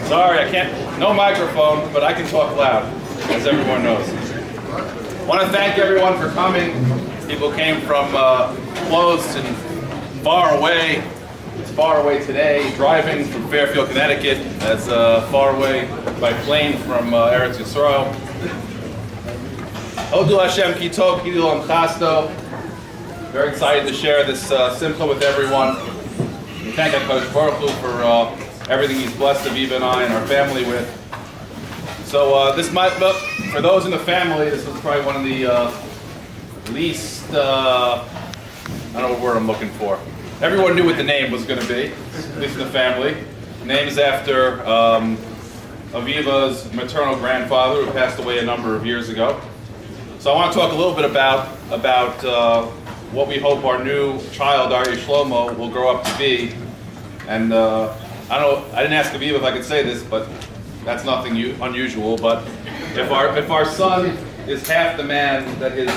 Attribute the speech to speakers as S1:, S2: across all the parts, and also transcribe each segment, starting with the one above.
S1: Sorry, I can't, no microphone, but I can talk loud, as everyone knows. I want to thank everyone for coming. People came from close and far away. It's far away today, driving from Fairfield, Connecticut, as far away by plane from Eretz Yisrael. Odu Hashem ki tov ki l'olam chasto. Very excited to share this simcha with everyone. We thank HaKadosh Baruch Hu for everything He's blessed Aviva and I and our family with. So this might, for those in the family, this was probably one of the least, I don't know what word I'm looking for. Everyone knew what the name was going to be, at least in the family. The name is after Aviva's maternal grandfather, who passed away a number of years ago. So I want to talk a little bit about what we hope our new child, Aryeh Shlomo, will grow up to be. And I didn't ask Aviva if I could say this, but that's nothing unusual. But if our son is half the man that his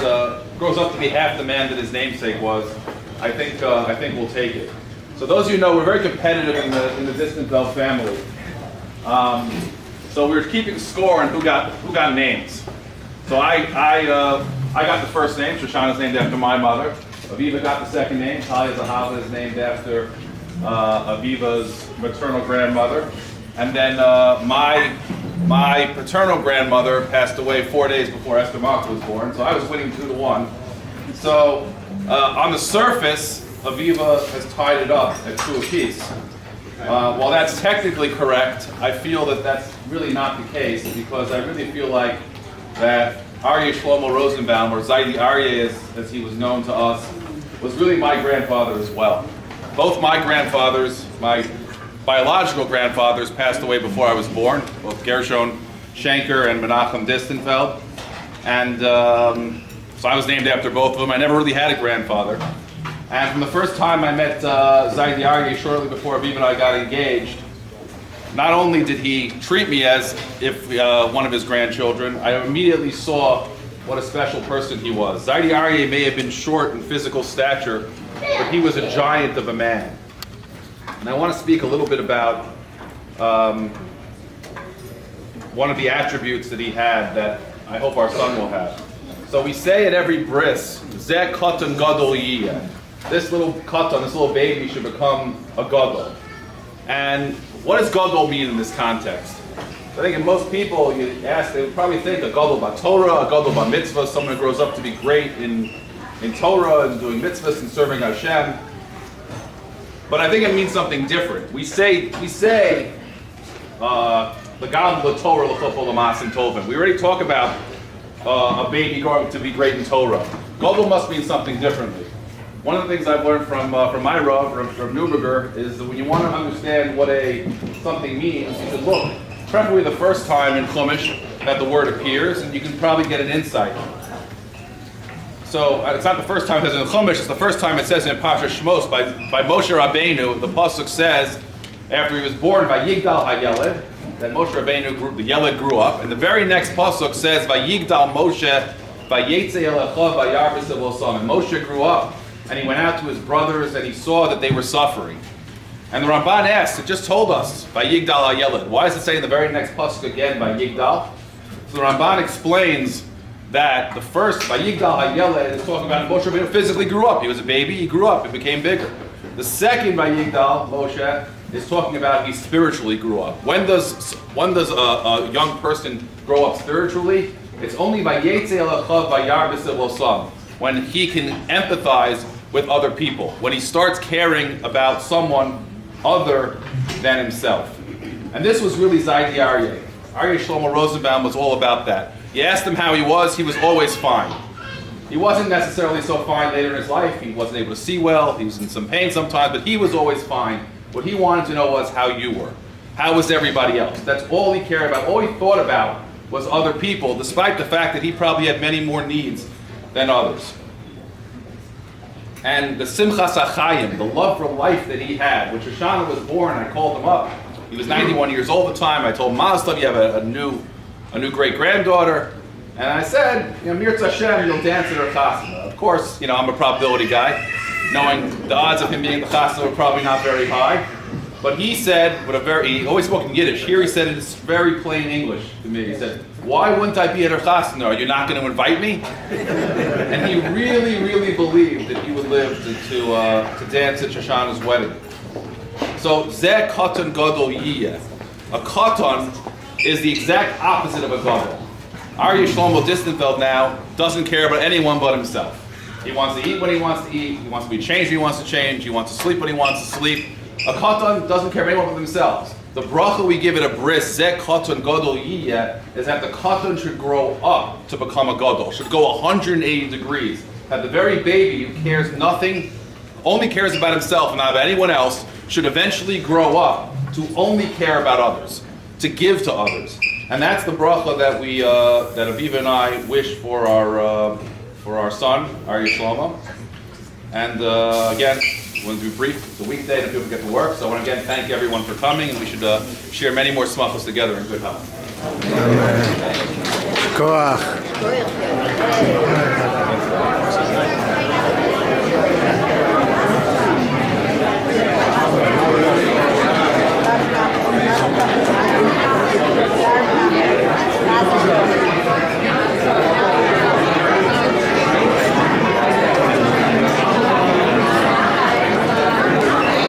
S1: grows up to be half the man that his namesake was, I think we'll take it. So those of you know, we're very competitive in the Distenfeld family. So we're keeping score on who got names. So I got the first name. Shoshana is named after my mother. Aviva got the second name. Talia Zahava is named after Aviva's maternal grandmother. And then my paternal grandmother passed away 4 days before Esther Malka was born. So I was winning 2-1. So on the surface, Aviva has tied it up at 2 apiece. While that's technically correct, I feel that that's really not the case, because I really feel like that Aryeh Shlomo Rosenbaum, or Zaidi Aryeh as he was known to us, was really my grandfather as well. Both my grandfathers, my biological grandfathers, passed away before I was born, both Gershon Schenker and Menachem Distenfeld. And so I was named after both of them. I never really had a grandfather. And from the first time I met Zaidi Aryeh shortly before Aviva and I got engaged, not only did he treat me as if one of his grandchildren, I immediately saw what a special person he was. Zaidi Aryeh may have been short in physical stature, but he was a giant of a man. And I want to speak a little bit about one of the attributes that he had that I hope our son will have. So we say at every bris, Zeh katan gadol yiyeh. This little katan, this little baby, should become a gadol. And what does gadol mean in this context? I think in most people, you ask, they would probably think a gadol ba Torah, a gadol ba mitzvah, someone who grows up to be great in Torah and doing mitzvahs and serving Hashem. But I think it means something different. We say the gadol ba Torah l'chofol l'masim tovim. We already talk about a baby growing up to be great in Torah. Gadol must mean something differently. One of the things I've learned from my Rav, from Neuberger, is that when you want to understand what something means, you should look, preferably the first time in Chumash that the word appears, and you can probably get an insight. So it's not the first time it says in Chumash, it's the first time it says in Pasha Shmos by Moshe Rabbeinu. The pasuk says, after he was born, Vayigdal HaYeled, that Moshe Rabbeinu, the Yeled grew up, and the very next pasuk says, Vayigdal Moshe, Vayetze Elecha Vayarbis Elosam. And Moshe grew up, and he went out to his brothers, and he saw that they were suffering. And the Ramban asked, it just told us, Vayigdal HaYeled. Why does it say in the very next pasuk again, Vayigdal? So the Ramban explains that the first, Vayigdal HaYeled, is talking about Moshe Rabbeinu physically grew up. He was a baby, he grew up, he became bigger. The second Vayigdal, Moshe, is talking about he spiritually grew up. When does a young person grow up spiritually? It's only Vayetze Elecha Vayarbis Elosam, when he can empathize with other people, when he starts caring about someone other than himself. And this was really Zaidi Aryeh. Aryeh Shlomo Rosenbaum was all about that. You asked him how he was always fine. He wasn't necessarily so fine later in his life. He wasn't able to see well, he was in some pain sometimes, but he was always fine. What he wanted to know was how you were. How was everybody else? That's all he cared about. All he thought about was other people, despite the fact that he probably had many more needs than others. And the Simchas HaChayim, the love for life that he had. When Shoshana was born, I called him up. He was 91 years old at the time. I told him, Mazal, you have a new great-granddaughter. And I said, Mirz Hashem, you'll dance at her chasana. Of course, I'm a probability guy, knowing the odds of him being the chasana were probably not very high. But he said, he always spoke in Yiddish. Here he said it in very plain English to me. He said, "Why wouldn't I be at her chasna? Are you not going to invite me?" And he really, really believed that he would live to dance at Shoshana's wedding. So, Zeh Katan Gadol Yiyeh. A Katan is the exact opposite of a Gadol. Aryeh Shlomo Distenfeld now doesn't care about anyone but himself. He wants to eat when he wants to eat. He wants to be changed when he wants to change. He wants to sleep when he wants to sleep. A Katan doesn't care about anyone but themselves. The bracha we give it a bris, Zeh Katan Gadol Yiyeh, is that the Katan should grow up to become a Gadol. Should go 180 degrees. That the very baby who cares nothing, only cares about himself and not about anyone else, should eventually grow up to only care about others, to give to others. And that's the bracha that that Aviva and I wish for our son, Aryeh Shlomo. And again, I want to be brief. It's a weekday and people get to work. So I want to again thank everyone for coming, and we should share many more smachos together in good health.
S2: Amen. Koach.